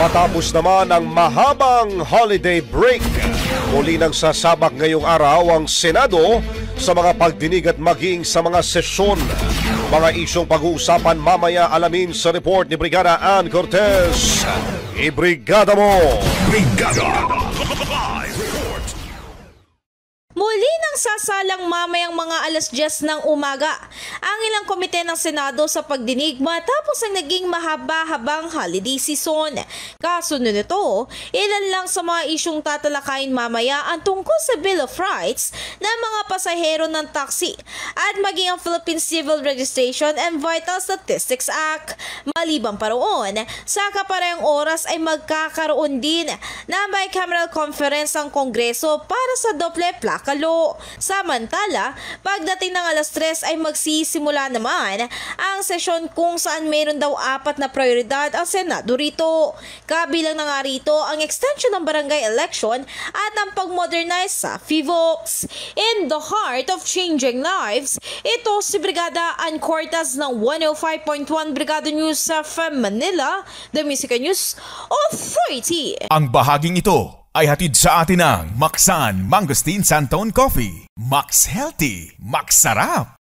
Matapos naman ang mahabang holiday break, muli nang sasabak ngayong araw ang Senado sa mga pagdinig at maging sa mga sesyon. Mga isyong pag-uusapan mamaya alamin sa report ni Brigada Ann Cortez. Ibrigada mo! Brigada! Muli nang sasalang mamayang mga alas 10 ng umaga ang ilang komite ng Senado sa pagdinig matapos ang naging mahaba-habang holiday season. Kasunod nito, ilan lang sa mga isyong tatalakayin mamaya ang tungkol sa Bill of Rights ng mga pasahero ng taxi at maging ang Philippine Civil Registration and Vital Statistics Act. Maliban pa roon, sa kaparehong oras ay magkakaroon din na bicameral conference ang Kongreso para sa doble plaka law. Samantala, pagdating ng alas 3 ay magsisimula naman ang sesyon kung saan mayroon daw 4 na prioridad ang Senado rito. Kabilang na nga rito ang extension ng barangay election at ang pag-modernize sa FIVOX. In the heart of changing lives, ito si Brigada Ann Cortez ng 105.1 Brigada News sa Manila, The Music News Authority. Ang bahaging ito ay hatid sa atin ng Maxan Mangosteen Santone Coffee. Max Healthy, Max Sarap.